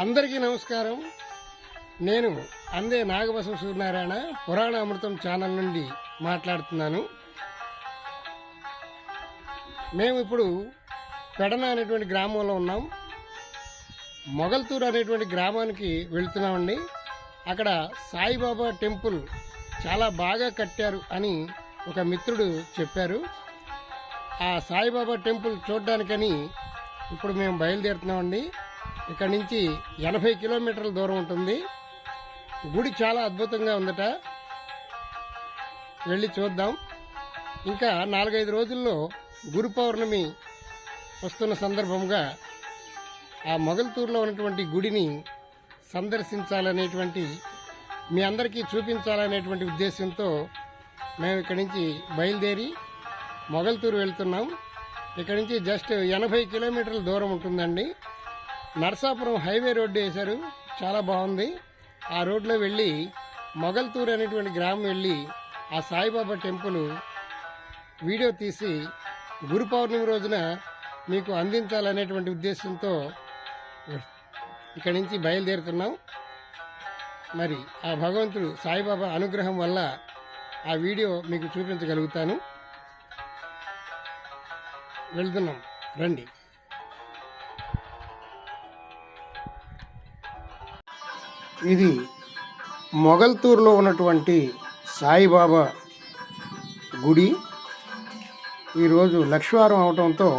అందరికీ నమస్కారం. నేను అందే నాగబసం సూర్యనారాయణ పురాణ అమృతం ఛానల్ నుండి మాట్లాడుతున్నాను. మేము ఇప్పుడు పెడన అనేటువంటి గ్రామంలో ఉన్నాం. మొగల్తూరు అనేటువంటి గ్రామానికి వెళ్తున్నామండి. అక్కడ సాయిబాబా టెంపుల్ చాలా బాగా కట్టారు అని ఒక మిత్రుడు చెప్పారు. ఆ సాయిబాబా టెంపుల్ చూడడానికని ఇప్పుడు మేము బయలుదేరుతున్నామండి. ఇక్కడ నుంచి 80 కిలోమీటర్ల దూరం ఉంటుంది. గుడి చాలా అద్భుతంగా ఉందట, వెళ్ళి చూద్దాం. ఇంకా 4-5 రోజుల్లో గురు పౌర్ణమి వస్తున్న సందర్భంగా ఆ మొగల్తూరులో ఉన్నటువంటి గుడిని సందర్శించాలనేటువంటి, మీ అందరికీ చూపించాలనేటువంటి ఉద్దేశంతో మేము ఇక్కడి నుంచి బయలుదేరి మొగల్తూరు వెళ్తున్నాం. ఇక్కడి నుంచి జస్ట్ 80 కిలోమీటర్ల దూరం ఉంటుందండి. నర్సాపురం హైవే రోడ్డు వేశారు, చాలా బాగుంది. ఆ రోడ్లో వెళ్ళి మొగల్తూరు అనేటువంటి గ్రామం వెళ్ళి ఆ సాయిబాబా టెంపుల్ వీడియో తీసి గురు పౌర్ణమి రోజున మీకు అందించాలనేటువంటి ఉద్దేశంతో ఇక్కడి నుంచి బయలుదేరుతున్నాం. మరి ఆ భగవంతుడు సాయిబాబా అనుగ్రహం వల్ల ఆ వీడియో మీకు చూపించగలుగుతాను. వెళ్తున్నాం, రండి. ఇది మొగల్తూరులో ఉన్నటువంటి సాయిబాబా గుడి. ఈరోజు లక్షవారం అవటంతో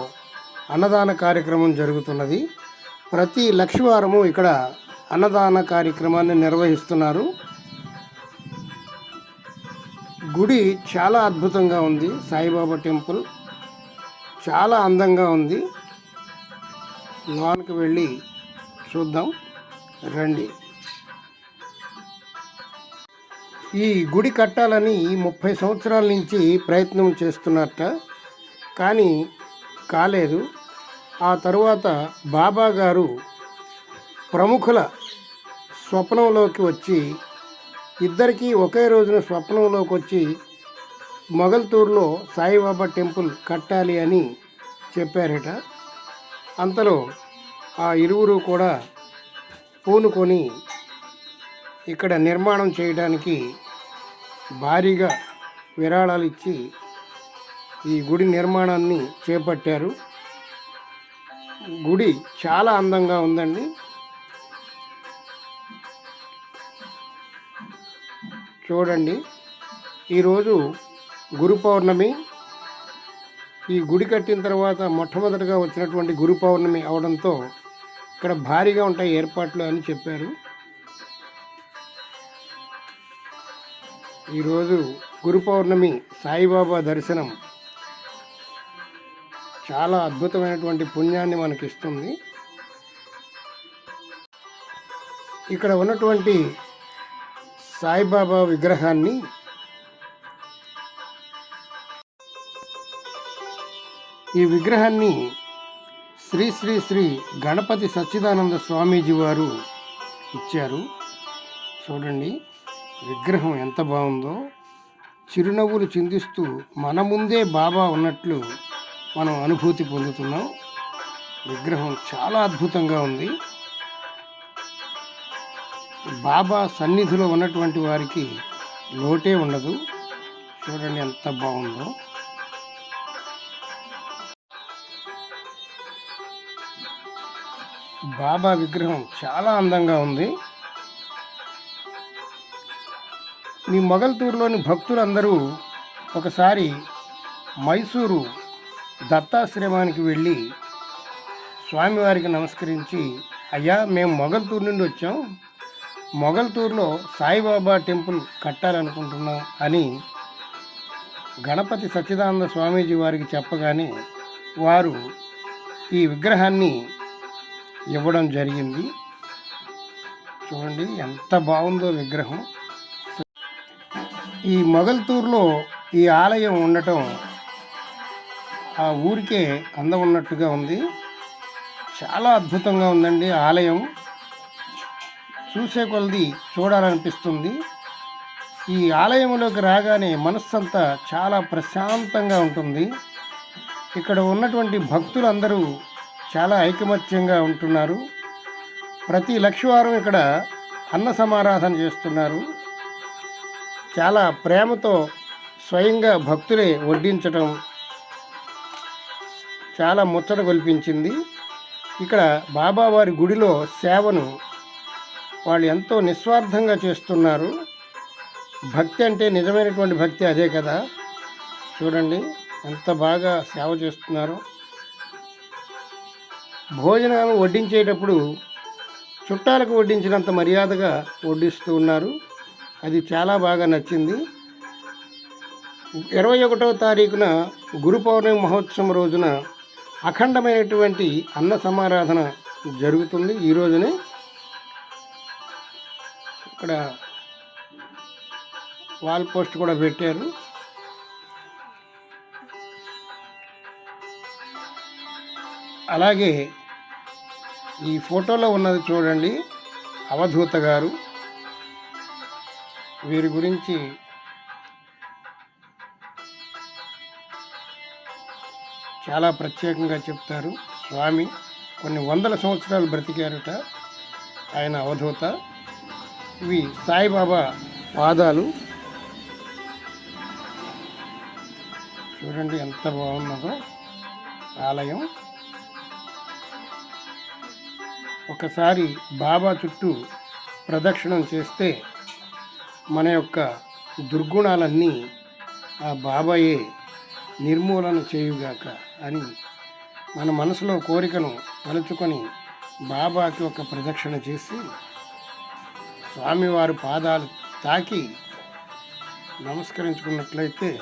అన్నదాన కార్యక్రమం జరుగుతున్నది. ప్రతి లక్షవారము ఇక్కడ అన్నదాన కార్యక్రమాన్ని నిర్వహిస్తున్నారు. గుడి చాలా అద్భుతంగా ఉంది. సాయిబాబా టెంపుల్ చాలా అందంగా ఉంది. లోనికి వెళ్ళి చూద్దాం, రండి. ఈ గుడి కట్టాలని 30 సంవత్సరాల నుంచి ప్రయత్నం చేస్తున్నట్ట, కానీ కాలేదు. ఆ తరువాత బాబా గారు ప్రముఖుల స్వప్నంలోకి వచ్చి, ఇద్దరికీ ఒకే రోజున స్వప్నంలోకి వచ్చి మొగల్తూరులో సాయిబాబా టెంపుల్ కట్టాలి అని చెప్పారట. అంతలో ఆ ఇరువురు కూడా పూనుకొని ఇక్కడ నిర్మాణం చేయడానికి భారీగా విరాళాలు ఇచ్చి ఈ గుడి నిర్మాణాన్ని చేపట్టారు. గుడి చాలా అందంగా ఉందండి. చూడండి, ఈరోజు గురు పౌర్ణమి. ఈ గుడి కట్టిన తర్వాత మొట్టమొదటిగా వచ్చినటువంటి గురు పౌర్ణమి అవడంతో ఇక్కడ భారీగా ఉంటాయి ఏర్పాట్లు అని చెప్పారు. ఈరోజు గురు పౌర్ణమి, సాయిబాబా దర్శనం చాలా అద్భుతమైనటువంటి పుణ్యాన్ని మనకిస్తుంది. ఇక్కడ ఉన్నటువంటి సాయిబాబా విగ్రహాన్ని ఈ విగ్రహాన్ని శ్రీ శ్రీ శ్రీ గణపతి సచ్చిదానంద స్వామీజీ వారు ఇచ్చారు. చూడండి, విగ్రహం ఎంత బాగుందో. చిరునవ్వులు చిందిస్తూ మన ముందే బాబా ఉన్నట్లు మనం అనుభూతి పొందుతున్నాం. విగ్రహం చాలా అద్భుతంగా ఉంది. బాబా సన్నిధిలో ఉన్నటువంటి వారికి లోటే ఉండదు. చూడండి ఎంత బాగుందో. బాబా విగ్రహం చాలా అందంగా ఉంది. మీ మొగల్తూరులోని భక్తులందరూ ఒకసారి మైసూరు దత్తాశ్రమానికి వెళ్ళి స్వామివారికి నమస్కరించి, అయ్యా మేము మొగల్తూరు నుండి వచ్చాం, మొగల్తూరులో సాయిబాబా టెంపుల్ కట్టాలనుకుంటున్నాం అని గణపతి సచ్చిదానంద స్వామీజీ వారికి చెప్పగానే వారు ఈ విగ్రహాన్ని ఇవ్వడం జరిగింది. చూడండి ఎంత బాగుందో విగ్రహం. ఈ మొగల్తూరులో ఈ ఆలయం ఉండటం ఆ ఊరికే అందం ఉన్నట్టుగా ఉంది. చాలా అద్భుతంగా ఉందండి ఆలయం. చూసే కొలది చూడాలనిపిస్తుంది. ఈ ఆలయంలోకి రాగానే మనస్సంతా చాలా ప్రశాంతంగా ఉంటుంది. ఇక్కడ ఉన్నటువంటి భక్తులందరూ చాలా ఐకమత్యంగా ఉంటున్నారు. ప్రతి లక్షవారం ఇక్కడ అన్న సమారాధన చేస్తున్నారు. చాలా ప్రేమతో స్వయంగా భక్తులే వడ్డించటం చాలా ముచ్చట కల్పించింది. ఇక్కడ బాబావారి గుడిలో సేవను వాళ్ళు ఎంతో నిస్వార్థంగా చేస్తున్నారు. భక్తి అంటే నిజమైనటువంటి భక్తి అదే కదా. చూడండి ఎంత బాగా సేవ చేస్తున్నారు. భోజనాలు వడ్డించేటప్పుడు చుట్టాలకు వడ్డించినంత మర్యాదగా వడ్డిస్తూ ఉన్నారు. అది చాలా బాగా నచ్చింది. 21వ తారీఖున గురు పౌర్ణమి మహోత్సవం రోజున అఖండమైనటువంటి అన్న సమారాధన జరుగుతుంది. ఈ రోజునే ఇక్కడ వాల్ పోస్ట్ కూడా పెట్టారు. అలాగే ఈ ఫోటోలో ఉన్నది చూడండి, అవధూత గారు. వీరి గురించి చాలా ప్రత్యేకంగా చెప్తారు. స్వామి కొన్ని వందల సంవత్సరాలు బ్రతికారట ఆయన అవధూత. ఇవి సాయిబాబా పాదాలు. చూడండి ఎంత బాగున్నదో ఆలయం. ఒకసారి బాబా చుట్టూ ప్రదక్షిణం చేస్తే మన యొక్క దుర్గుణాలన్నీ ఆ బాబాయే నిర్మూలన చేయుగాక అని మన మనసులో కోరికను తలుచుకొని బాబాకి ఒక ప్రదక్షిణ చేసి స్వామివారి పాదాలు తాకి నమస్కరించుకున్నట్లయితే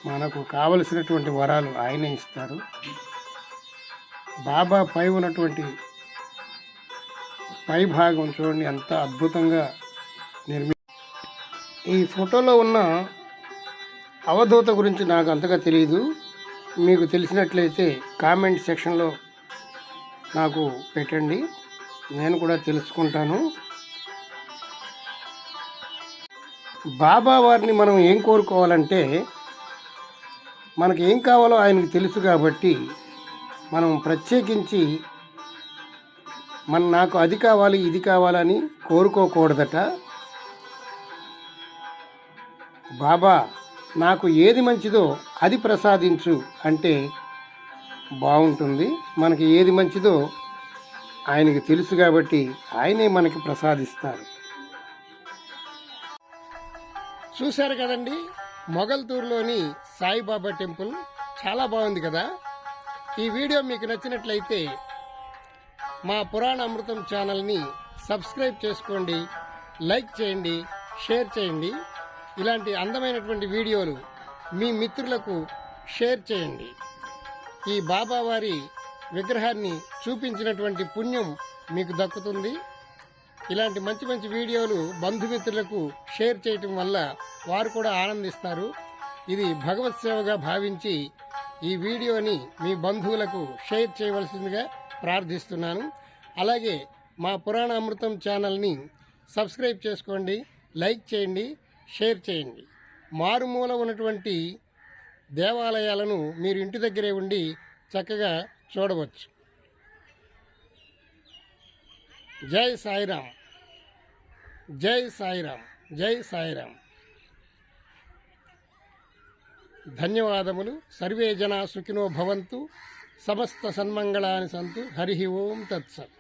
మనకు కావలసినటువంటి వరాలు ఆయనే ఇస్తారు. బాబా పై ఉన్నటువంటి పై భాగం చూడండి ఎంత అద్భుతంగా ఈ ఫోటోలో ఉన్న అవధూత గురించి నాకు అంతగా తెలియదు. మీకు తెలిసినట్లయితే కామెంట్ సెక్షన్లో నాకు పెట్టండి, నేను కూడా తెలుసుకుంటాను. బాబా వారిని మనం ఏం కోరుకోవాలంటే మనకి ఏం కావాలో ఆయనకు తెలుసు కాబట్టి మనం ప్రత్యేకించి నాకు అది కావాలి ఇది కావాలని కోరుకోకూడదట. బాబా నాకు ఏది మంచిదో అది ప్రసాదించు అంటే బాగుంటుంది. మనకి ఏది మంచిదో ఆయనకి తెలుసు కాబట్టి ఆయనే మనకి ప్రసాదిస్తారు. చూశారు కదండి, మొగల్తూరులోని సాయిబాబా టెంపుల్ చాలా బాగుంది కదా. ఈ వీడియో మీకు నచ్చినట్లయితే మా పురాణ అమృతం ఛానల్ని సబ్స్క్రైబ్ చేసుకోండి, లైక్ చేయండి, షేర్ చేయండి. ఇలాంటి అందమైనటువంటి వీడియోలు మీ మిత్రులకు షేర్ చేయండి. ఈ బాబావారి విగ్రహాన్ని చూపించినటువంటి పుణ్యం మీకు దక్కుతుంది. ఇలాంటి మంచి మంచి వీడియోలు బంధుమిత్రులకు షేర్ చేయటం వల్ల వారు కూడా ఆనందిస్తారు. ఇది భగవత్ సేవగా భావించి ఈ వీడియోని మీ బంధువులకు షేర్ చేయవలసిందిగా ప్రార్థిస్తున్నాను. అలాగే మా పురాణ అమృతం ఛానల్ని సబ్స్క్రైబ్ చేసుకోండి, లైక్ చేయండి, షేర్ చేయండి. మారుమూల ఉన్నటువంటి దేవాలయాలను మీరు ఇంటి దగ్గరే ఉండి చక్కగా చూడవచ్చు. జై సాయిరామ్, జై సాయిరామ్, జై సాయిరామ్. ధన్యవాదములు. సర్వే జనా సుఖినో భవంతు, సమస్త సన్మంగళాని సంతు. హరి ఓం తత్సత్.